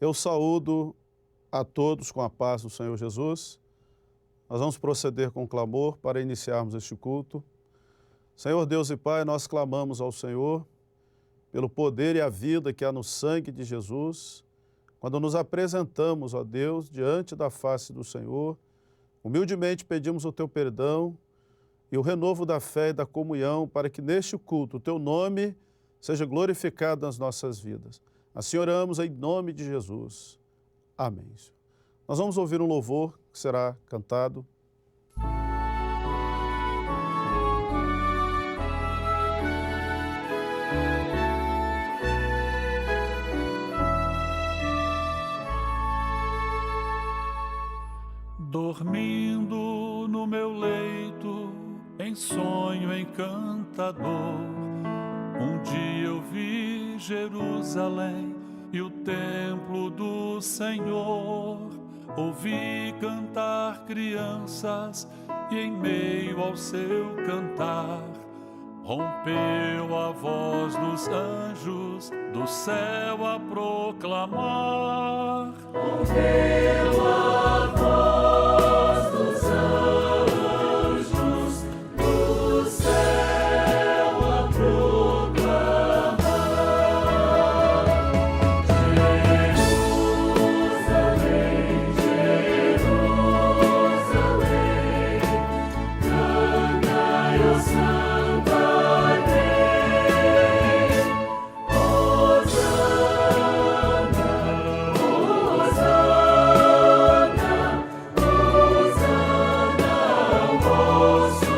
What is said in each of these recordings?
Eu saúdo a todos com a paz do Senhor Jesus. Nós vamos proceder com clamor para iniciarmos este culto. Senhor Deus e Pai, nós clamamos ao Senhor pelo poder e a vida que há no sangue de Jesus. Quando nos apresentamos, ó Deus, diante da face do Senhor, humildemente pedimos o Teu perdão e o renovo da fé e da comunhão para que neste culto o Teu nome seja glorificado nas nossas vidas. Assim oramos em nome de Jesus. Amém. Nós vamos ouvir um louvor que será cantado. Dormindo no meu leito, em sonho encantador, um dia eu vi Jerusalém e o templo do Senhor. Ouvi cantar crianças e em meio ao seu cantar rompeu a voz dos anjos do céu a proclamar. Rompeu a voz dos anjos do céu a proclamar. Jerusalém, Jerusalém, cantai, ó Santa Lei. Hosana, Hosana, Hosana, vosso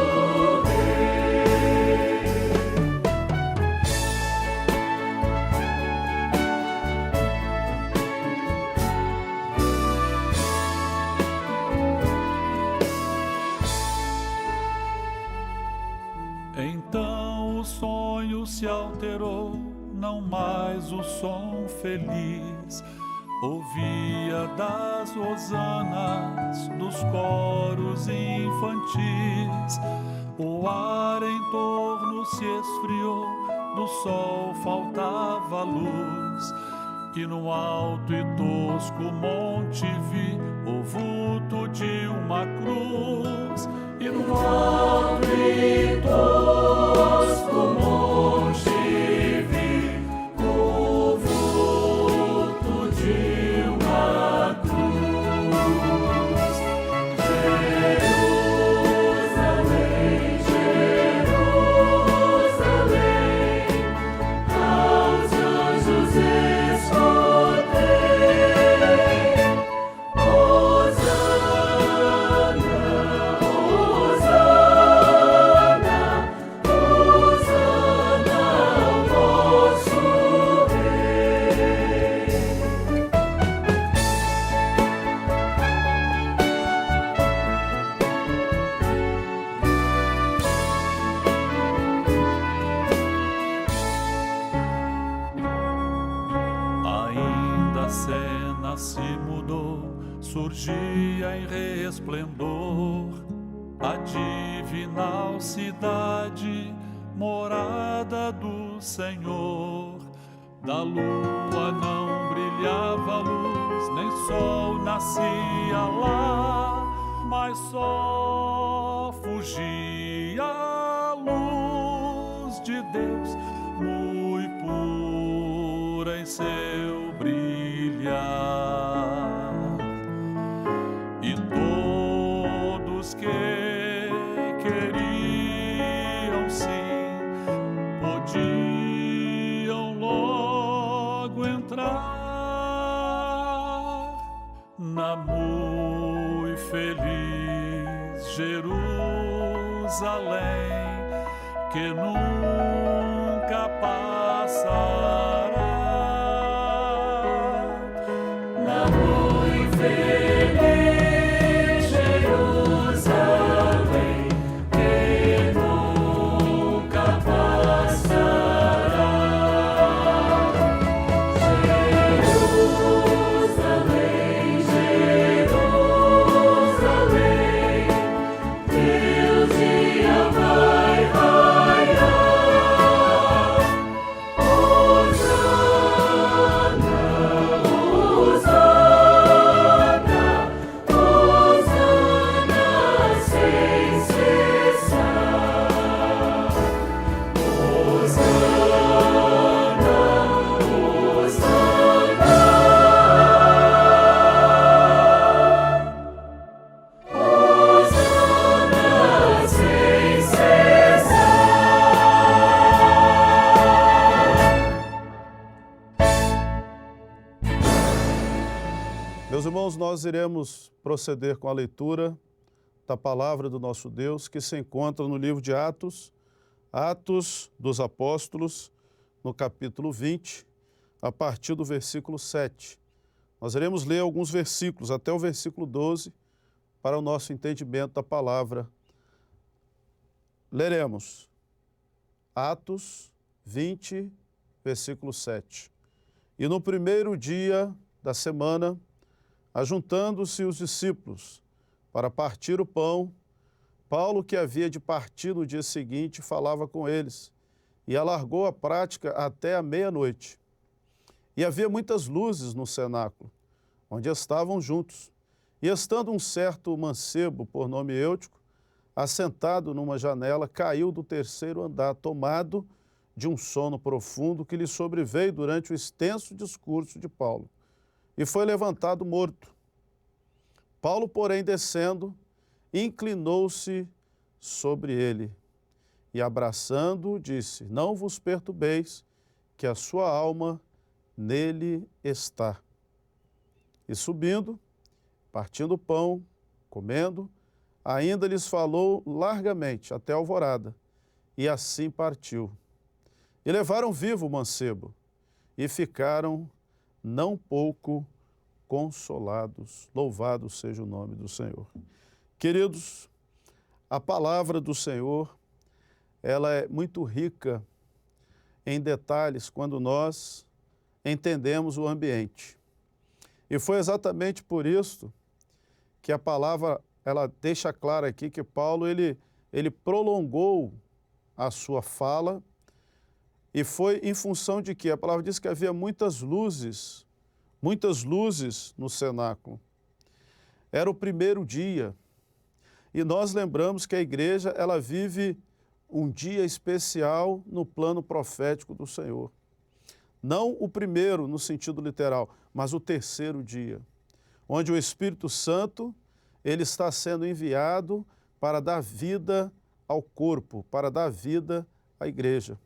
Então o sonho se alterou, não mais o som feliz. Ouvia das hosanas, dos coros infantis. O ar em torno se esfriou, do sol faltava luz. E no alto e tosco monte vi o vulto de uma cruz. E no alto e tosco monte vi o vulto de uma cruz. Jerusalém, Jerusalém, aos anjos escutei. Hosana, Hosana, Hosana, vosso Rei. Ainda a cena se mudou, surgia em resplendor a divinal cidade, morada do Senhor. Da lua não brilhava luz, nem sol nascia lá, mas só fugia a luz de Deus, muito pura em seu brilhar. E todos que queriam sim podiam logo entrar na muito feliz Jerusalém, que nunca passará. Na muito feliz Jerusalém, que nunca passará. Jerusalém, Jerusalém, teu dia vai raiar. nós iremos proceder com a leitura da palavra do nosso Deus, que se encontra no livro de Atos, Atos dos Apóstolos, no capítulo 20, a partir do versículo 7. Nós iremos ler alguns versículos, até o versículo 12, para o nosso entendimento da palavra. Leremos Atos 20, versículo 7. E no primeiro dia da semana, ajuntando-se os discípulos para partir o pão, Paulo, que havia de partir no dia seguinte, falava com eles e alargou a prática até a meia-noite. E havia muitas luzes no cenáculo, onde estavam juntos. E estando um certo mancebo, por nome Eutico, assentado numa janela, caiu do terceiro andar, tomado de um sono profundo que lhe sobreveio durante o extenso discurso de Paulo, e foi levantado morto. Paulo, porém, descendo, inclinou-se sobre ele e, abraçando-o, disse: não vos perturbeis, que a sua alma nele está. E subindo, partindo o pão, comendo, ainda lhes falou largamente até a alvorada, e assim partiu. E levaram vivo o mancebo, e ficaram não pouco consolados. Louvado seja o nome do Senhor. Queridos, a palavra do Senhor, ela é muito rica em detalhes quando nós entendemos o ambiente. E foi exatamente por isso que a palavra, ela deixa claro aqui que Paulo, ele prolongou a sua fala, e foi em função de que a palavra diz que havia muitas luzes no cenáculo. Era o primeiro dia, e nós lembramos que a igreja, ela vive um dia especial no plano profético do Senhor. Não o primeiro no sentido literal, mas o terceiro dia, onde o Espírito Santo, ele está sendo enviado para dar vida ao corpo, para dar vida à igreja.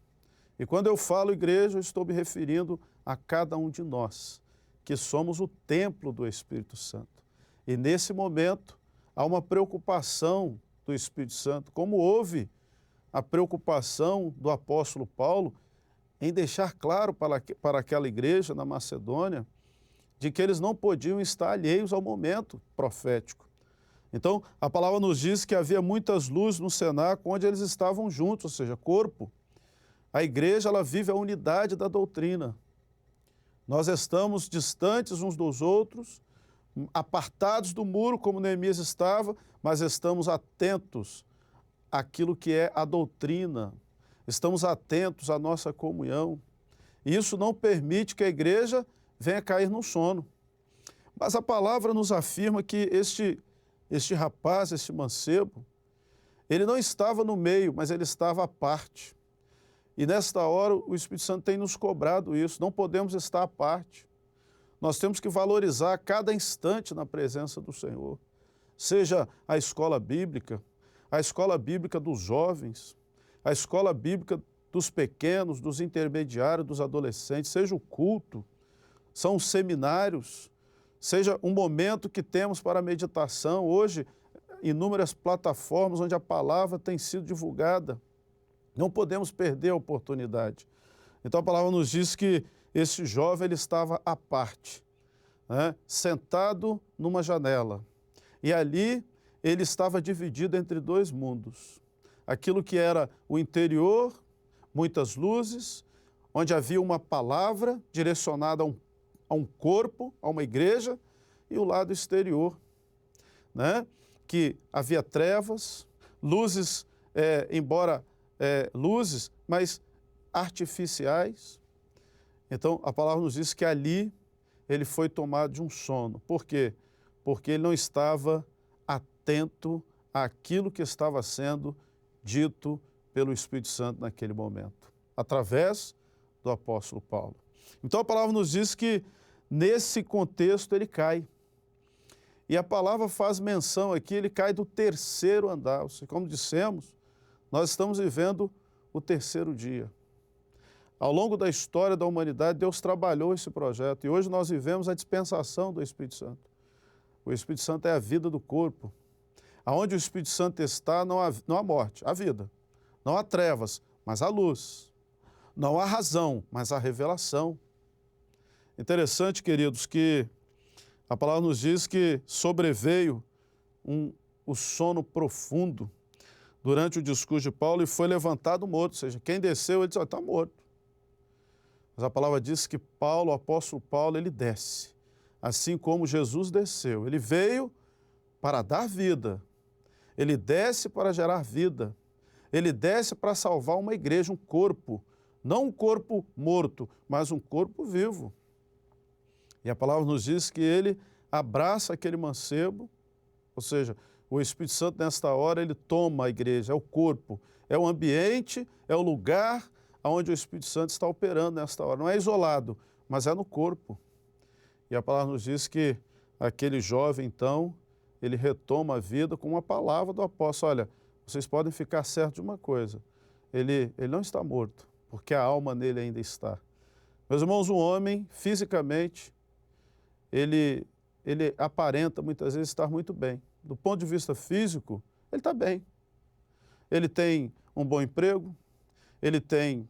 E quando eu falo igreja, eu estou me referindo a cada um de nós, que somos o templo do Espírito Santo. E nesse momento, há uma preocupação do Espírito Santo, como houve a preocupação do apóstolo Paulo em deixar claro para aquela igreja na Macedônia de que eles não podiam estar alheios ao momento profético. Então, a palavra nos diz que havia muitas luzes no cenáculo onde eles estavam juntos, ou seja, corpo. A igreja, ela vive a unidade da doutrina. Nós estamos distantes uns dos outros, apartados do muro, como Neemias estava, mas estamos atentos àquilo que é a doutrina. Estamos atentos à nossa comunhão. E isso não permite que a igreja venha cair no sono. Mas a palavra nos afirma que este rapaz, este mancebo, ele não estava no meio, mas ele estava à parte. E nesta hora o Espírito Santo tem nos cobrado isso, não podemos estar à parte. Nós temos que valorizar cada instante na presença do Senhor. Seja a escola bíblica dos jovens, a escola bíblica dos pequenos, dos intermediários, dos adolescentes, seja o culto, são os seminários, seja um momento que temos para a meditação. Hoje, inúmeras plataformas onde a palavra tem sido divulgada. Não podemos perder a oportunidade. Então a palavra nos diz que esse jovem, ele estava à parte, né, sentado numa janela. E ali ele estava dividido entre dois mundos. Aquilo que era o interior, muitas luzes, onde havia uma palavra direcionada a um corpo, a uma igreja, e o lado exterior, né, que havia trevas, luzes, luzes, mas artificiais. Então, a palavra nos diz que ali ele foi tomado de um sono. Por quê? Porque ele não estava atento àquilo que estava sendo dito pelo Espírito Santo naquele momento, através do apóstolo Paulo. Então, a palavra nos diz que, nesse contexto, ele cai. E a palavra faz menção aqui, ele cai do terceiro andar. Como dissemos, nós estamos vivendo o terceiro dia. Ao longo da história da humanidade, Deus trabalhou esse projeto e hoje nós vivemos a dispensação do Espírito Santo. O Espírito Santo é a vida do corpo. Aonde o Espírito Santo está, não há morte, há vida. Não há trevas, mas há luz. Não há razão, mas há revelação. Interessante, queridos, que a palavra nos diz que sobreveio o sono profundo durante o discurso de Paulo e foi levantado morto. Ou seja, quem desceu, ele disse, está morto. Mas a palavra diz que Paulo, o apóstolo Paulo, ele desce. Assim como Jesus desceu. Ele veio para dar vida. Ele desce para gerar vida. Ele desce para salvar uma igreja, um corpo. Não um corpo morto, mas um corpo vivo. E a palavra nos diz que ele abraça aquele mancebo, ou seja, o Espírito Santo nesta hora ele toma a igreja, é o corpo, é o ambiente, é o lugar onde o Espírito Santo está operando nesta hora. Não é isolado, mas é no corpo. E a palavra nos diz que aquele jovem, então, ele retoma a vida com uma palavra do apóstolo. Olha, vocês podem ficar certos de uma coisa, ele não está morto, porque a alma nele ainda está. Meus irmãos, um homem, fisicamente, ele aparenta muitas vezes estar muito bem. Do ponto de vista físico, ele está bem. Ele tem um bom emprego, ele tem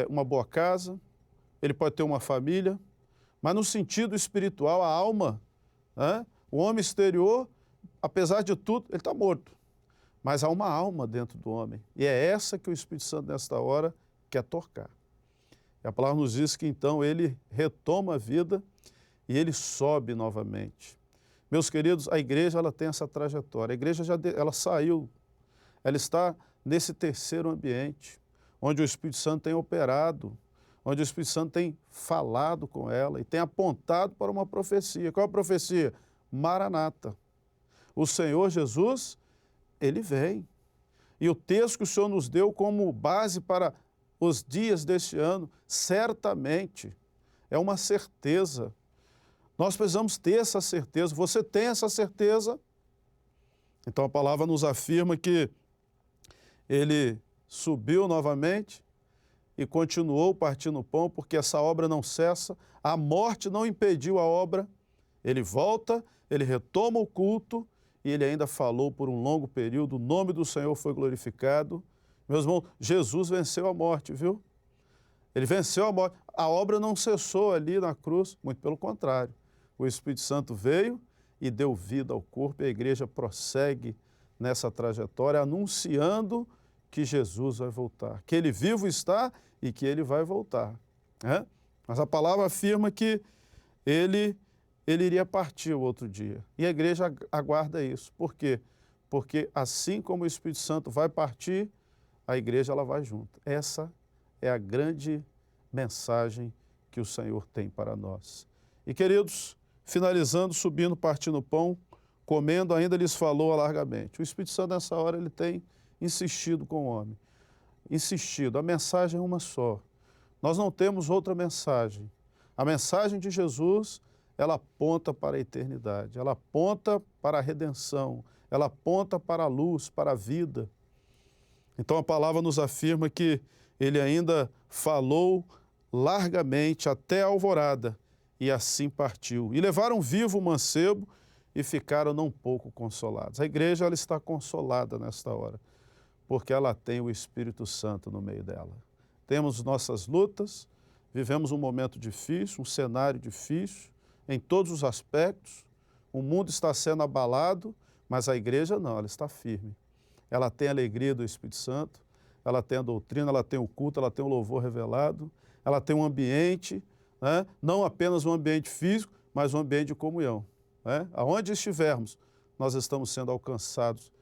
uma boa casa, ele pode ter uma família, mas no sentido espiritual, a alma, né? O homem exterior, apesar de tudo, ele está morto. Mas há uma alma dentro do homem. E é essa que o Espírito Santo, nesta hora, quer tocar. E a palavra nos diz que, então, ele retoma a vida e ele sobe novamente. Meus queridos, a igreja ela tem essa trajetória. A igreja ela saiu, ela está nesse terceiro ambiente, onde o Espírito Santo tem operado, onde o Espírito Santo tem falado com ela e tem apontado para uma profecia. Qual é a profecia? Maranata. O Senhor Jesus, ele vem. E o texto que o Senhor nos deu como base para os dias deste ano, certamente, é uma certeza. Nós precisamos ter essa certeza. Você tem essa certeza? Então a palavra nos afirma que ele subiu novamente e continuou partindo o pão, porque essa obra não cessa, a morte não impediu a obra. Ele volta, ele retoma o culto e ele ainda falou por um longo período, o nome do Senhor foi glorificado. Meus irmãos, Jesus venceu a morte, viu? Ele venceu a morte. A obra não cessou ali na cruz, muito pelo contrário. O Espírito Santo veio e deu vida ao corpo e a igreja prossegue nessa trajetória, anunciando que Jesus vai voltar, que ele vivo está e que ele vai voltar. Né? Mas a palavra afirma que ele iria partir o outro dia. E a igreja aguarda isso. Por quê? Porque assim como o Espírito Santo vai partir, a igreja ela vai junto. Essa é a grande mensagem que o Senhor tem para nós. E queridos, finalizando, subindo, partindo o pão, comendo, ainda lhes falou largamente. O Espírito Santo nessa hora ele tem insistido com o homem. Insistido. A mensagem é uma só. Nós não temos outra mensagem. A mensagem de Jesus, ela aponta para a eternidade, ela aponta para a redenção, ela aponta para a luz, para a vida. Então a palavra nos afirma que ele ainda falou largamente até a alvorada e assim partiu. E levaram vivo o mancebo e ficaram não pouco consolados. A igreja ela está consolada nesta hora, porque ela tem o Espírito Santo no meio dela. Temos nossas lutas, vivemos um momento difícil, um cenário difícil, em todos os aspectos. O mundo está sendo abalado, mas a igreja não, ela está firme. Ela tem a alegria do Espírito Santo, ela tem a doutrina, ela tem o culto, ela tem o louvor revelado, ela tem um ambiente, né? Não apenas um ambiente físico, mas um ambiente de comunhão. Né? Aonde estivermos, nós estamos sendo alcançados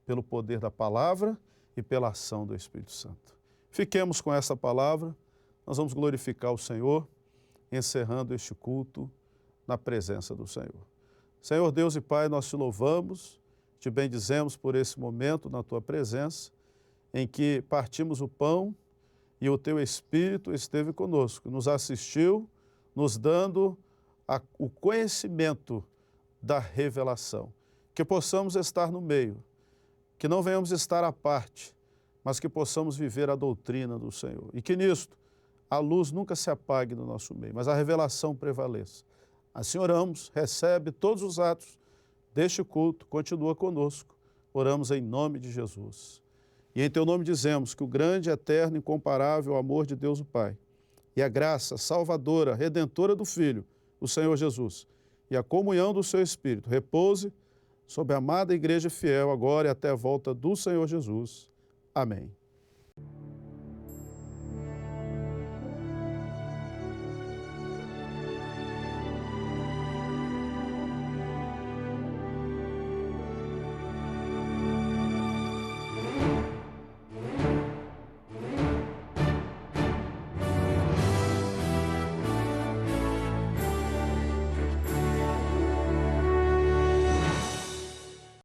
pelo poder da palavra e pela ação do Espírito Santo. Fiquemos com essa palavra, nós vamos glorificar o Senhor, encerrando este culto na presença do Senhor. Senhor Deus e Pai, nós te louvamos, te bendizemos por esse momento na tua presença, em que partimos o pão e o teu Espírito esteve conosco, nos assistiu, nos dando o conhecimento da revelação. Que possamos estar no meio, que não venhamos estar à parte, mas que possamos viver a doutrina do Senhor. E que nisto a luz nunca se apague no nosso meio, mas a revelação prevaleça. Assim oramos, recebe todos os atos deste culto continua conosco. Oramos em nome de Jesus. E em teu nome dizemos que o grande, eterno, incomparável amor de Deus o Pai e a graça salvadora, redentora do Filho, o Senhor Jesus, e a comunhão do seu Espírito repouse sobre a amada igreja fiel agora e até a volta do Senhor Jesus. Amém.